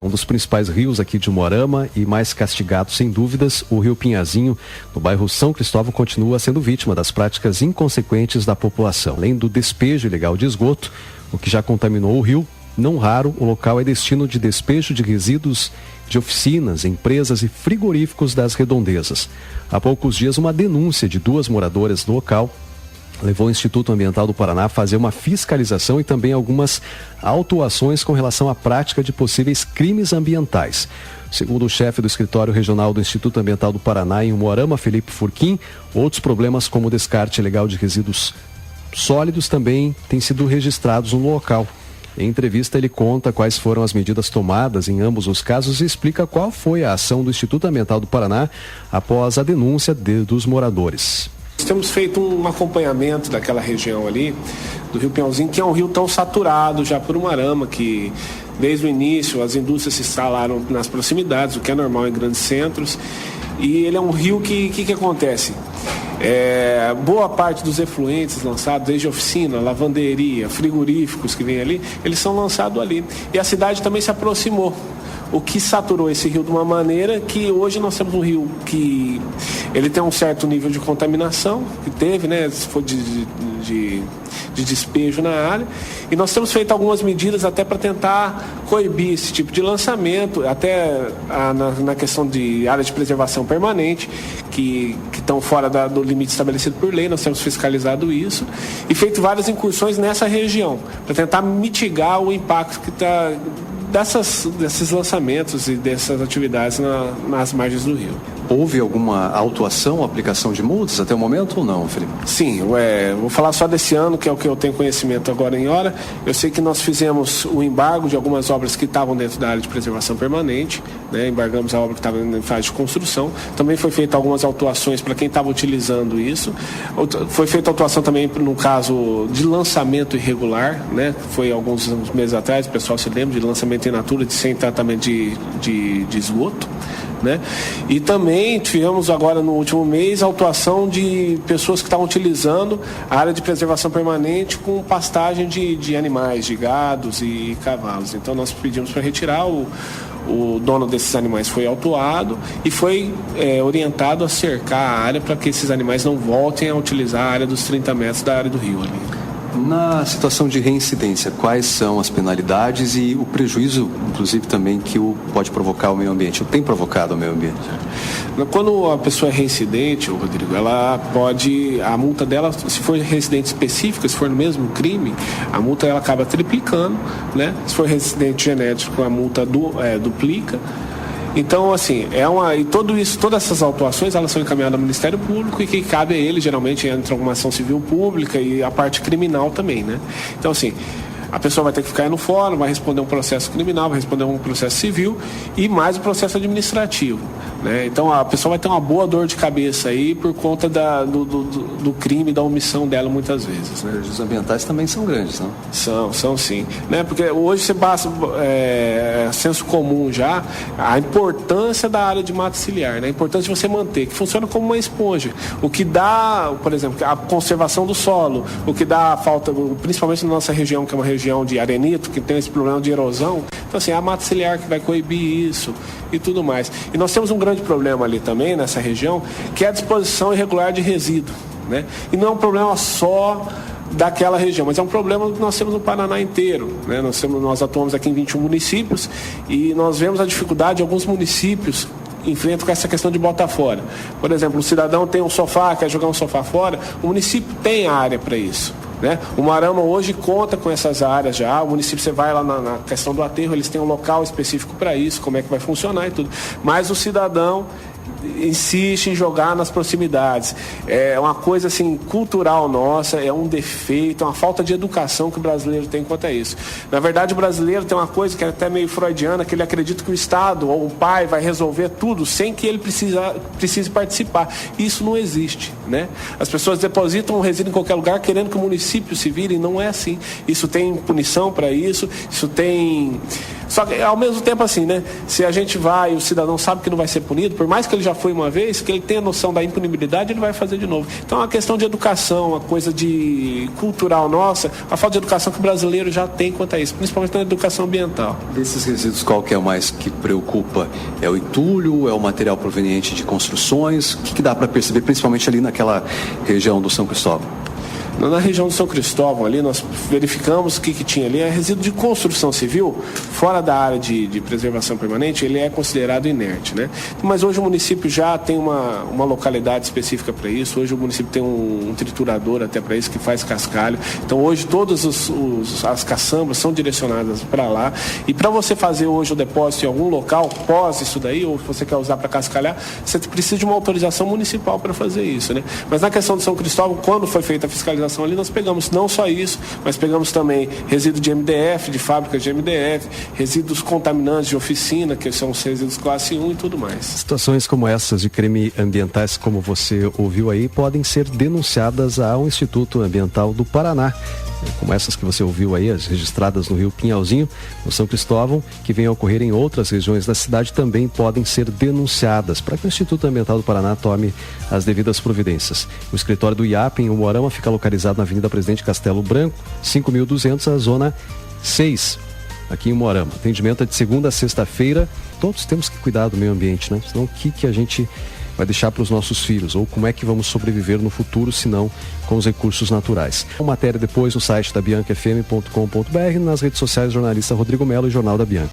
Um dos principais rios aqui de Umuarama e mais castigado, sem dúvidas, o rio Pinhazinho, no bairro São Cristóvão, continua sendo vítima das práticas inconsequentes da população. Além do despejo ilegal de esgoto, o que já contaminou o rio, não raro, o local é destino de despejo de resíduos de oficinas, empresas e frigoríficos das redondezas. Há poucos dias, uma denúncia de 2 moradoras do local levou o Instituto Ambiental do Paraná a fazer uma fiscalização e também algumas autuações com relação à prática de possíveis crimes ambientais. Segundo o chefe do escritório regional do Instituto Ambiental do Paraná em Umuarama, Felipe Furquim, outros problemas como o descarte ilegal de resíduos sólidos também têm sido registrados no local. Em entrevista, ele conta quais foram as medidas tomadas em ambos os casos e explica qual foi a ação do Instituto Ambiental do Paraná após a denúncia dos moradores. Temos feito um acompanhamento daquela região ali, do Rio Pinhalzinho, que é um rio tão saturado já por Umuarama, que desde o início as indústrias se instalaram nas proximidades, o que é normal em grandes centros, e ele é um rio que acontece? Boa parte dos efluentes lançados, desde oficina, lavanderia, frigoríficos que vem ali, eles são lançados ali. E a cidade também se aproximou, o que saturou esse rio de uma maneira que hoje nós temos um rio que ele tem um certo nível de contaminação, que teve, né, se for de despejo na área, e nós temos feito algumas medidas até para tentar coibir esse tipo de lançamento, até na questão de área de preservação permanente, que estão fora do limite estabelecido por lei. Nós temos fiscalizado isso e feito várias incursões nessa região, para tentar mitigar o impacto que está desses lançamentos e dessas atividades nas margens do rio. Houve alguma autuação, aplicação de multas até o momento ou não, Felipe? Sim, vou falar só desse ano, que é o que eu tenho conhecimento agora em hora. Eu sei que nós fizemos o embargo de algumas obras que estavam dentro da área de preservação permanente, né? Embargamos a obra que estava em fase de construção. Também foi feita algumas autuações para quem estava utilizando isso. Foi feita autuação também no caso de lançamento irregular, né? Foi alguns meses atrás, o pessoal se lembra, de lançamento in natura sem tratamento de esgoto, né? E também tivemos agora no último mês a autuação de pessoas que estavam utilizando a área de preservação permanente com pastagem de animais, de gados e cavalos. Então nós pedimos para retirar, o dono desses animais foi autuado e foi orientado a cercar a área para que esses animais não voltem a utilizar a área dos 30 metros da área do rio ali. Na situação de reincidência, quais são as penalidades e o prejuízo, inclusive, também que pode provocar ao meio ambiente, ou tem provocado ao meio ambiente? Quando a pessoa é reincidente, Rodrigo, ela pode, a multa dela, se for reincidente específica, se for no mesmo crime, a multa ela acaba triplicando, né? Se for reincidente genético, a multa duplica. Então, assim, e todas essas autuações, elas são encaminhadas ao Ministério Público e que cabe a ele, geralmente, entra alguma ação civil pública e a parte criminal também, né? Então, assim, a pessoa vai ter que ficar aí no fórum, vai responder um processo criminal, vai responder um processo civil e mais o processo administrativo, né? Então a pessoa vai ter uma boa dor de cabeça aí por conta do crime, da omissão dela muitas vezes, né? Os ambientais também são grandes, não? São sim, né? Porque hoje você basta senso comum já a importância da área de mata ciliar, né? A importância de você manter, que funciona como uma esponja, o que dá, por exemplo, a conservação do solo, o que dá a falta, principalmente na nossa região, que é uma região de arenito, que tem esse problema de erosão. Então, assim, a mata ciliar que vai coibir isso e tudo mais. E nós temos um grande problema ali também, nessa região, que é a disposição irregular de resíduo, né? E não é um problema só daquela região, mas é um problema que nós temos no Paraná inteiro, né? Nós atuamos aqui em 21 municípios e nós vemos a dificuldade de alguns municípios enfrentam com essa questão de botar fora. Por exemplo, o cidadão tem um sofá, quer jogar um sofá fora, o município tem área para isso, né? O Umuarama hoje conta com essas áreas já, o município, você vai lá na questão do aterro, eles têm um local específico para isso, como é que vai funcionar e tudo. Mas o cidadão insiste em jogar nas proximidades. É uma coisa assim cultural nossa, é um defeito, é uma falta de educação que o brasileiro tem quanto a isso. Na verdade, o brasileiro tem uma coisa que é até meio freudiana, que ele acredita que o Estado ou o pai vai resolver tudo sem que ele precise participar. Isso não existe, né? As pessoas depositam um resíduo em qualquer lugar querendo que o município se vire, e não é assim. Isso tem punição para isso tem Só que ao mesmo tempo assim, né? Se a gente vai e o cidadão sabe que não vai ser punido, por mais que ele já foi uma vez, que ele tenha noção da impunibilidade, ele vai fazer de novo. Então é uma questão de educação, uma coisa de cultural nossa, a falta de educação que o brasileiro já tem quanto a isso, principalmente na educação ambiental. Desses resíduos, qual que é o mais que preocupa? É o entulho? É o material proveniente de construções? O que dá para perceber, principalmente ali naquela região do São Cristóvão? Na região do São Cristóvão, ali, nós verificamos o que tinha ali. É resíduo de construção civil, fora da área de preservação permanente, ele é considerado inerte, né? Mas hoje o município já tem uma localidade específica para isso. Hoje o município tem um triturador até para isso, que faz cascalho. Então hoje todas as caçambas são direcionadas para lá. E para você fazer hoje o depósito em algum local, pós isso daí, ou você quer usar para cascalhar, você precisa de uma autorização municipal para fazer isso, né? Mas na questão do São Cristóvão, quando foi feita a fiscalização ali, nós pegamos não só isso, mas pegamos também resíduo de MDF, de fábricas de MDF, resíduos contaminantes de oficina, que são os resíduos classe 1 e tudo mais. Situações como essas de crime ambientais, como você ouviu aí, podem ser denunciadas ao Instituto Ambiental do Paraná, como essas que você ouviu aí, as registradas no Rio Pinhalzinho, no São Cristóvão, que vêm a ocorrer em outras regiões da cidade, também podem ser denunciadas, para que o Instituto Ambiental do Paraná tome as devidas providências. O escritório do IAP em Umuarama fica localizado na Avenida Presidente Castelo Branco, 5.200, a zona 6, aqui em Umuarama. Atendimento é de segunda a sexta-feira. Todos temos que cuidar do meio ambiente, né? Senão o que a gente vai deixar para os nossos filhos, ou como é que vamos sobreviver no futuro, se não com os recursos naturais. Uma matéria depois no site da biancafm.com.br, nas redes sociais, jornalista Rodrigo Melo e Jornal da Bianca.